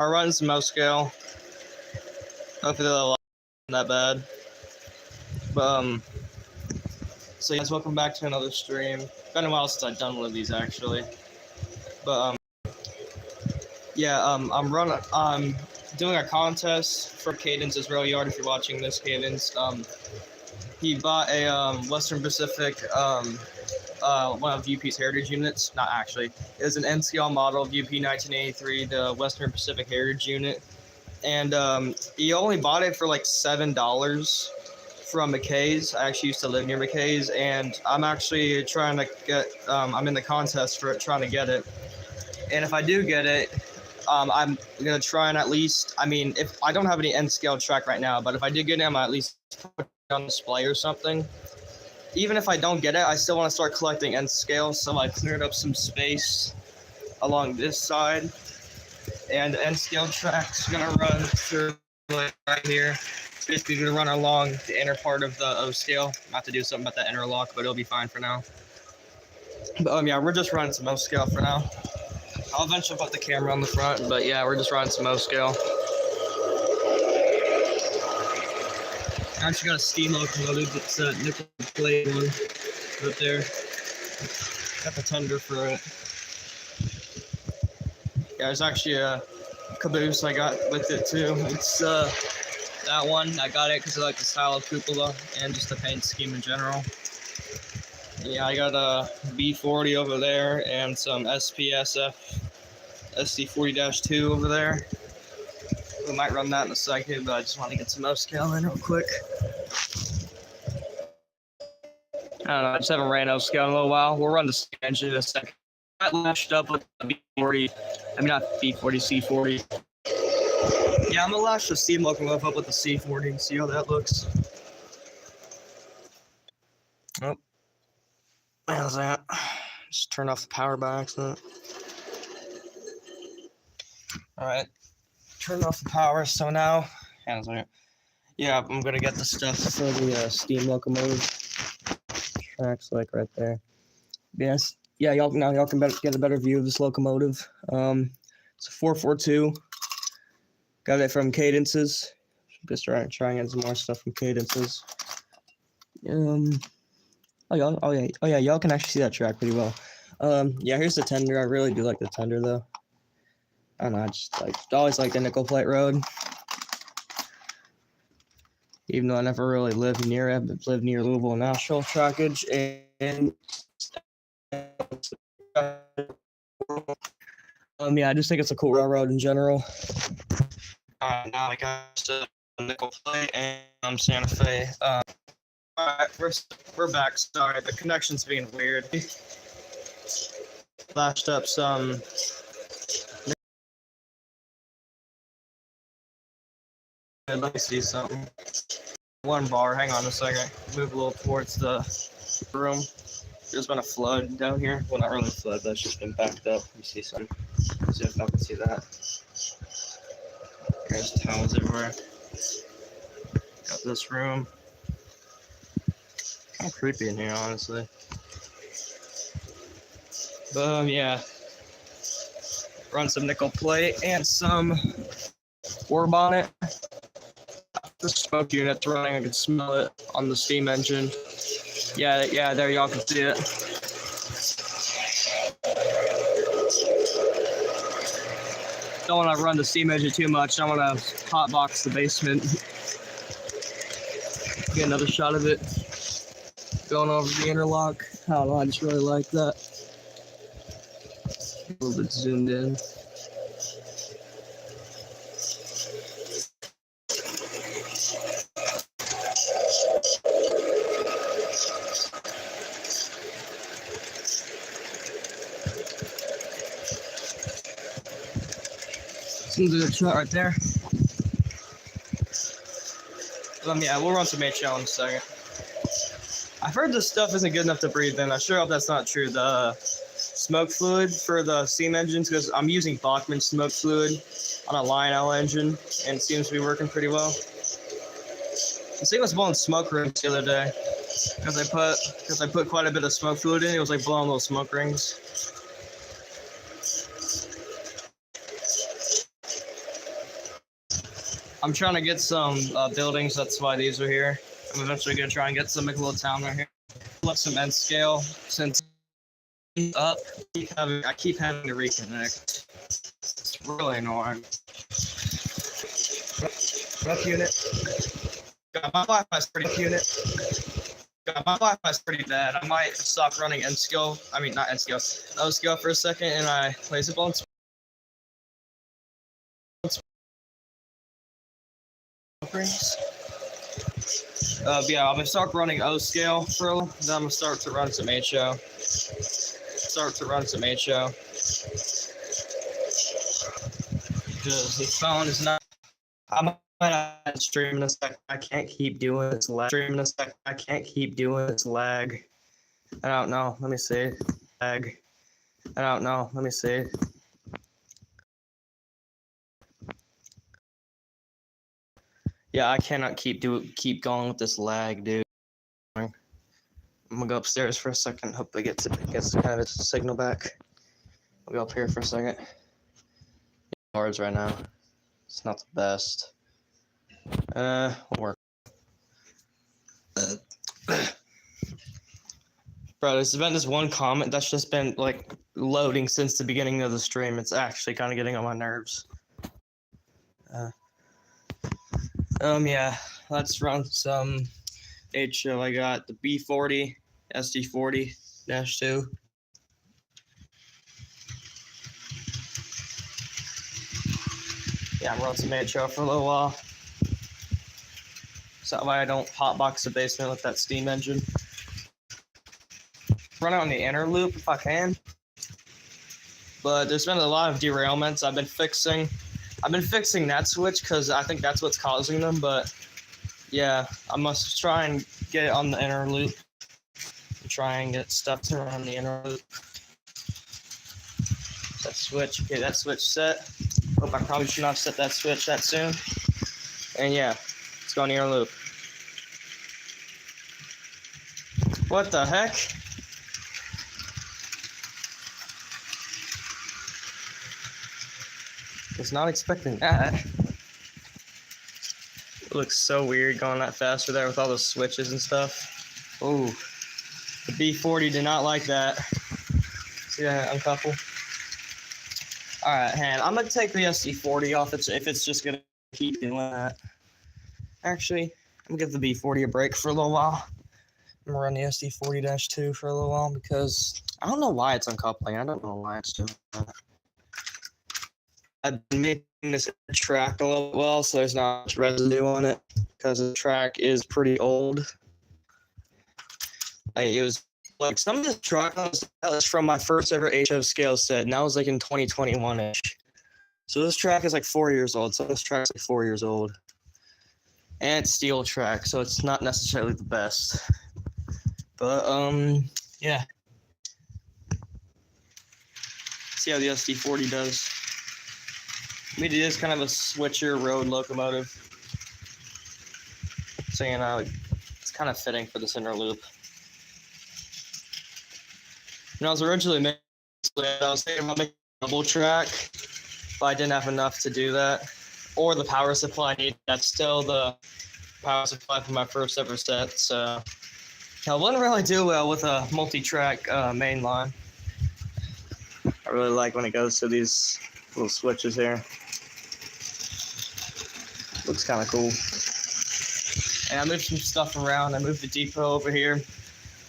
Our run's most scale. Hopefully they'll not that bad. But so guys, welcome back to another stream. Been a while since I've done one of these actually. But yeah, I'm doing a contest for Cadence Israel Yard. If you're watching this, Cadence, he bought a Western Pacific one of UP's heritage units. Not actually, it was an N-scale model of UP 1983, the Western Pacific Heritage Unit, and he only bought it for like $7 from McKay's. I actually used to live near McKay's, and I'm actually trying to get. I'm in the contest for it, trying to get it, and if I do get it, I'm gonna try and at least. I mean, if I don't have any N-scale track right now, but if I did get it, I'm at least put it on display or something. Even if I don't get it, I still want to start collecting N-scale, so I cleared up some space along this side, and the N-scale track's gonna run through right here. It's basically gonna run along the inner part of the O-scale. I have to do something about that interlock, but it'll be fine for now. But yeah, we're just running some O-scale for now. I'll eventually put the camera on the front, but yeah, we're just running some O-scale. I actually got a steam locomotive. It's a nickel plate one right there. Got the tender for it. Yeah, there's actually a caboose I got with it too. It's that one. I got it because I like the style of cupola and just the paint scheme in general. Yeah, I got a B40 over there and some SPSF SC40-2 over there. We might run that in a second, but I just want to get some O-scale in real quick. I don't know, I just haven't ran O-scale in a little while. We'll run the engine in a second. I lashed up with the B40. I mean, not B40, C40. Yeah, I'm gonna lash the steam locomotive up with the C40 and see how that looks. Oh. How's that? Just turn off the power by accident. Alright. Turn off the power, so now, yeah, I'm gonna get the stuff for the steam locomotive. Tracks like right there. Yes, yeah, y'all can get a better view of this locomotive. It's a 442. Got it from Cadences. Just trying to get some more stuff from Cadences. Oh yeah, y'all can actually see that track pretty well. Yeah, here's the tender. I really do like the tender though. I don't know, I just always like the nickel plate road. Even though I never really lived near it, but lived near Louisville and Nashville trackage, and yeah, I just think it's a cool railroad in general. Now I got a nickel plate and Santa Fe. Alright, we're back. Sorry, the connection's being weird. Flashed up some. Let me see something. One bar. Hang on a second. Move a little towards the room. There's been a flood down here. Well, not really a flood, but it's just been backed up. You see something. See if I can see that. There's towels everywhere. Got this room. Kind of creepy in here, honestly. But yeah. Run some nickel plate and some ore bonnet. The smoke unit's running. I can smell it on the steam engine. Yeah, there y'all can see it. Don't want to run the steam engine too much. I want to hotbox the basement. Get another shot of it. Going over the interlock. I don't know, I just really like that. A little bit zoomed in. Seems like a shot right there. Yeah, we'll run some HL in a second. I've heard this stuff isn't good enough to breathe in. I sure hope that's not true. The smoke fluid for the steam engines, because I'm using Bachmann smoke fluid on a Lionel engine, and it seems to be working pretty well. This thing was blowing smoke rings the other day because I put quite a bit of smoke fluid in. It was like blowing little smoke rings. I'm trying to get some buildings. That's why these are here. I'm eventually gonna try and get some, make a little town right here. Let some end scale since he's up. I keep having to reconnect. It's really annoying. Rough unit. God, my Wi-Fi's pretty unit. God, my Wi-Fi's pretty bad. I might stop running end scale. I mean, not end scale. O scale for a second, and I place a bone. Yeah, I'm gonna start running O scale for a little. Then I'm gonna start to run some HO. Because the phone is not. I'm streaming a sec. I can't keep doing this lag. I can't keep doing this lag. I don't know. Let me see. Lag. I don't know. Let me see. Yeah, I cannot keep going with this lag, dude. I'm gonna go upstairs for a second. Hope it gets kind of a signal back. I'll go up here for a second. Cards right now. It's not the best. We'll work. Bro, there's been this one comment that's just been like loading since the beginning of the stream. It's actually kind of getting on my nerves. Yeah, let's run some HO. I got the B40, SD40-2. Yeah, I'm running some HO for a little while. So that way I don't hotbox the basement with that steam engine. Run out on the inner loop if I can. But there's been a lot of derailments. I've been fixing that switch because I think that's what's causing them. But yeah, I must try and get it on the inner loop. Try and get stuff to run on the inner loop. That switch, okay, that switch set. Hope I probably should not set that switch that soon. And yeah, let's go on the inner loop. What the heck? Was not expecting that. It looks so weird going that faster there with all those switches and stuff. Oh, the B40 did not like that. See that uncouple? All right, hand. I'm gonna take the SD40 off if it's just gonna keep doing that. Actually, I'm gonna give the B40 a break for a little while. I'm gonna run the SD40-2 for a little while because I don't know why it's uncoupling. I don't know why it's doing that. I've been making this track a little well, so there's not much residue on it because the track is pretty old. It was like some of this track was from my first ever HF scale set, and that was like in 2021-ish. So this track is like 4 years old. So this track's like 4 years old. And it's steel track, so it's not necessarily the best. But yeah. See how the SD40 does. I mean, it is kind of a switcher road locomotive. So, you know, it's kind of fitting for this inner loop. When I was originally making I was thinking about making a double track, but I didn't have enough to do that. Or the power supply I need. That's still the power supply for my first ever set. So, I wouldn't really do well with a multi-track main line. I really like when it goes to these little switches here. Looks kind of cool. And I moved some stuff around. I moved the depot over here.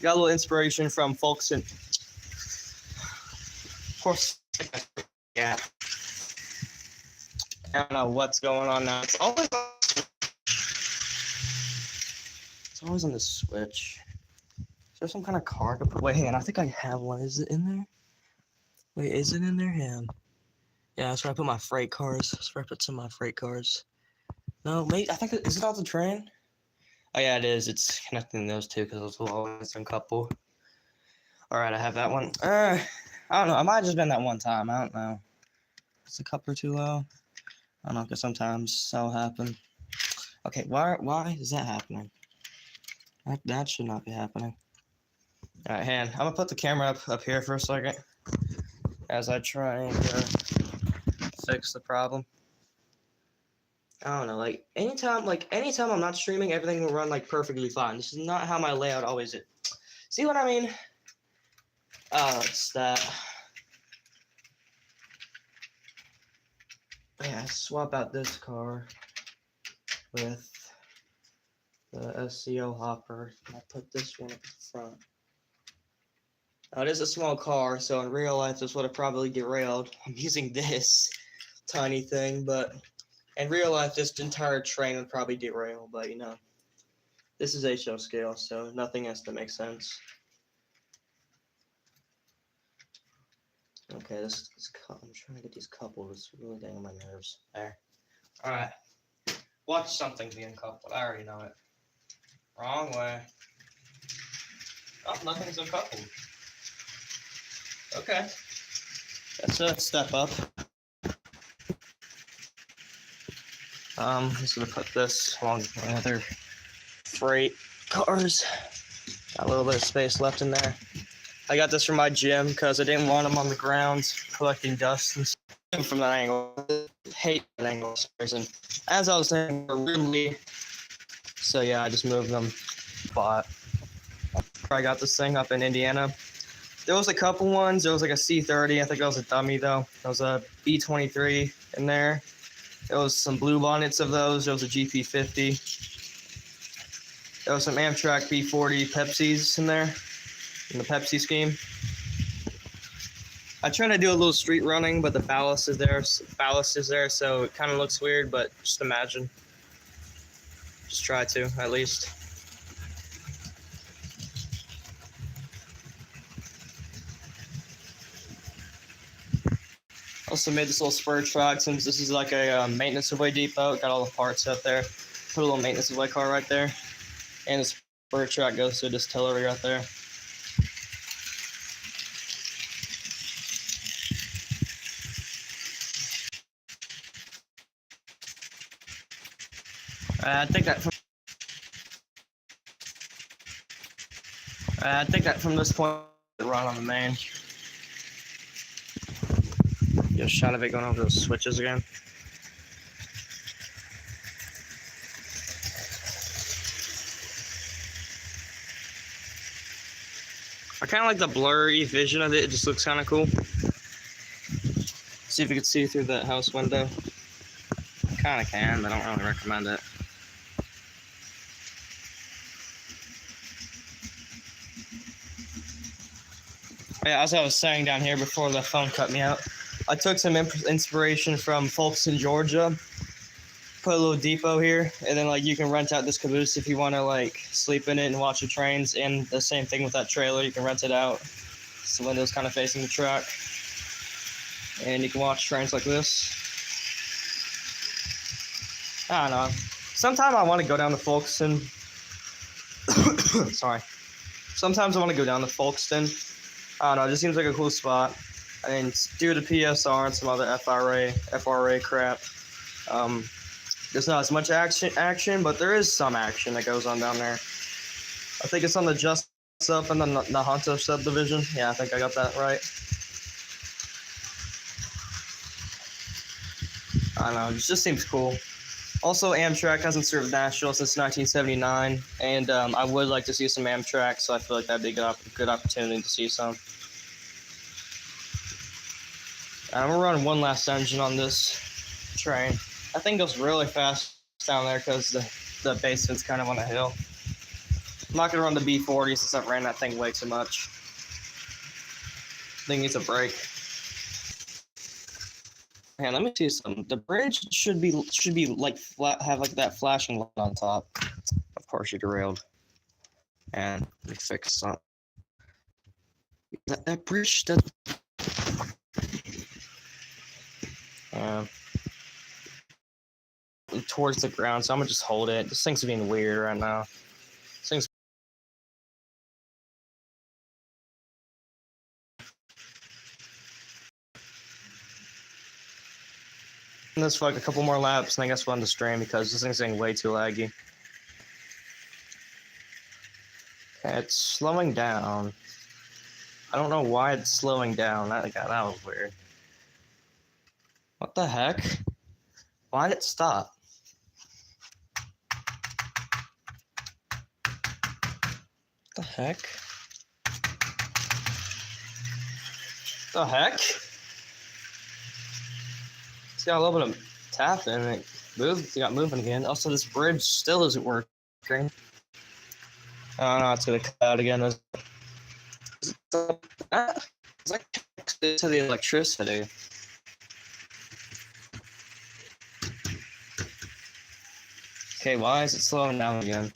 Got a little inspiration from folks in, of course, yeah. I don't know what's going on now. It's always on the switch. Is there some kind of card to put? Wait, hang on. I think I have one. Is it in there? Wait, is it in there? Yeah, that's where I put my freight cars. That's where I put some of my freight cars. No, mate, I think is it off the train? Oh yeah, it is. It's connecting those two because those will always uncouple. All right, I have that one. I don't know. It might have just been that one time. I don't know. Is the coupler too low? I don't know, because sometimes that'll happen. Okay, why is that happening? That should not be happening. All right, hand. I'm gonna put the camera up here for a second as I try and fix the problem. I don't know, like anytime I'm not streaming, everything will run like perfectly fine. This is not how my layout always is. See what I mean? It's that. Yeah, swap out this car with the SCO hopper. I'll put this one up the front. Now, it is a small car, so in real life this would have probably derailed. I'm using this tiny thing, but in real life this entire train would probably derail, but you know. This is HO scale, so nothing has to make sense. Okay, I'm trying to get these coupled. It's really getting on my nerves. There. Alright. Watch something being coupled. I already know it. Wrong way. Oh, nothing's uncoupled. Okay. That's a step up. I'm just gonna put this along with my other freight cars. Got a little bit of space left in there. I got this from my gym because I didn't want them on the ground collecting dust and stuff from that angle. I hate that angle for some reason. As I was saying, rudely. So yeah, I just moved them. But I got this thing up in Indiana. There was a couple ones. There was like a C30. I think that was a dummy though. There was a B23 in there. There was some blue bonnets of those. There was a GP50. There was some Amtrak B40 Pepsis in there, in the Pepsi scheme. I try to do a little street running, but the ballast is there, so it kind of looks weird, but just imagine. Just try to, at least. Also made this little spur truck, since this is like a maintenance away depot. Got all the parts up there. Put a little maintenance away car right there. And the spur truck goes to a distillery right there. I think that from this point, run on the main. Just shot of it going over those switches again. I kind of like the blurry vision of it. It just looks kind of cool. See if you can see through that house window. Kind of can, but I don't really recommend it. Yeah, as I was saying down here before the phone cut me out, I took some inspiration from Folkston, Georgia. Put a little depot here, and then like you can rent out this caboose if you want to like sleep in it and watch the trains. And the same thing with that trailer, you can rent it out. So the window's kind of facing the truck, and you can watch trains like this. I don't know. Sometimes I want to go down to Folkston. Sorry. Sometimes I want to go down to Folkston. I don't know. It just seems like a cool spot. I mean, due to PSR and some other FRA crap. There's not as much action, but there is some action that goes on down there. I think it's on the Just Up and the Nahanta subdivision. Yeah, I think I got that right. I don't know, it just seems cool. Also, Amtrak hasn't served Nashville since 1979, and I would like to see some Amtrak, so I feel like that'd be a good opportunity to see some. I'm gonna run one last engine on this train. That thing goes really fast down there because the basement's kind of on a hill. I'm not gonna run the B40 since I've ran that thing way too much. I think it needs a break. Man, let me see something. The bridge should be like have like that flashing light on top. Of course, you derailed. And let me fix something. That bridge does. Towards the ground, so I'm gonna just hold it. This thing's being weird right now. This thing's this for like a couple more laps, and I guess we'll end the stream because this thing's getting way too laggy. Okay, it's slowing down. I don't know why it's slowing down. That was weird. What the heck? Why did it stop? heck? The heck? It's got a little bit of tap and it moved. It got moving again. Also, this bridge still isn't working. Oh no, it's gonna cut out again. It's like connected to the electricity. Okay, why is it slowing down again?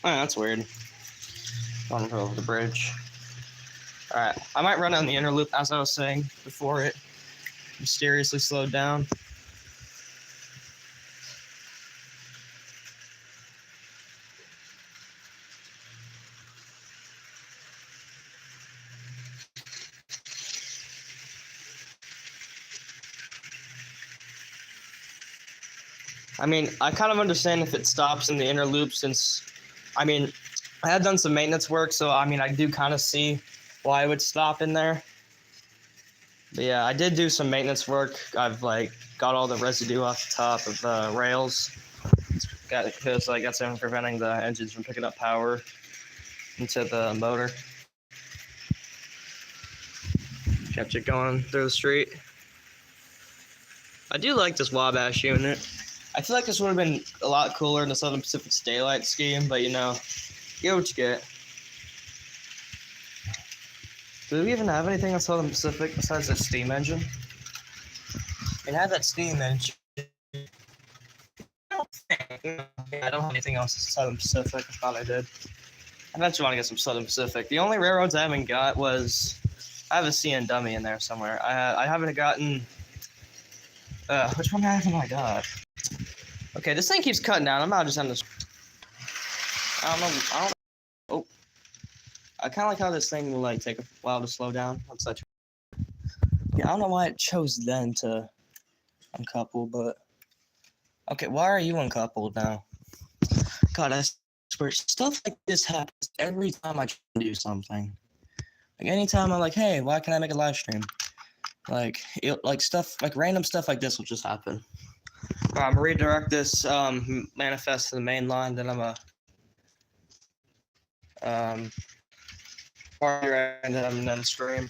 Oh, that's weird. Going over the bridge. Alright, I might run on the inner loop as I was saying before it mysteriously slowed down. I mean, I kind of understand if it stops in the inner loop since, I mean, I have done some maintenance work, so I mean, I do kind of see why it would stop in there. But yeah, I did do some maintenance work. I've like got all the residue off the top of the rails. Because like that's preventing the engines from picking up power into the motor. Kept it going through the street. I do like this Wabash unit. I feel like this would have been a lot cooler in the Southern Pacific's daylight scheme, but you know, get what you get. Do we even have anything on Southern Pacific besides that steam engine? It had that steam engine. I don't have anything else in Southern Pacific. I thought I did. I eventually want to get some Southern Pacific. The only railroads I haven't got was I have a CN dummy in there somewhere. I haven't gotten. Which one haven't I got? Okay, this thing keeps cutting out. I'm not just on this. I don't know. Oh, I kind of like how this thing will like take a while to slow down. Yeah, I don't know why it chose then to uncouple, but okay. Why are you uncoupled now? God, I swear stuff like this happens every time I try to do something. Like anytime I'm like, hey, why can't I make a live stream? Like stuff like random stuff like this will just happen. I'm gonna redirect this manifest to the main line. Then I'm and then I'm gonna stream.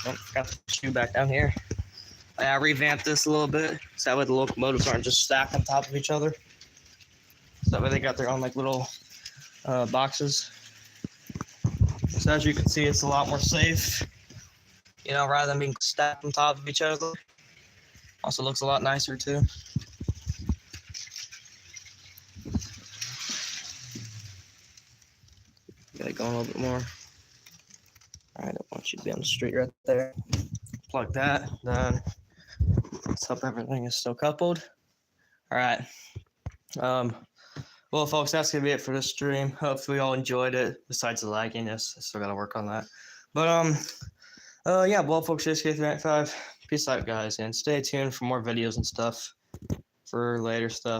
Oh, got the shoe back down here. I revamped this a little bit so that way the locomotives aren't just stacked on top of each other. So that way they got their own like little boxes. So as you can see, it's a lot more safe. You know, rather than being stacked on top of each other. Also looks a lot nicer too. Gotta go a little bit more. Alright, I want you to be on the street right there. Plug that, then let's hope everything is still coupled. Alright. Well folks, that's gonna be it for this stream. Hopefully you all enjoyed it. Besides the lagginess, I still gotta work on that. But yeah, well folks, JSK395. Peace out guys, and stay tuned for more videos and stuff for later stuff.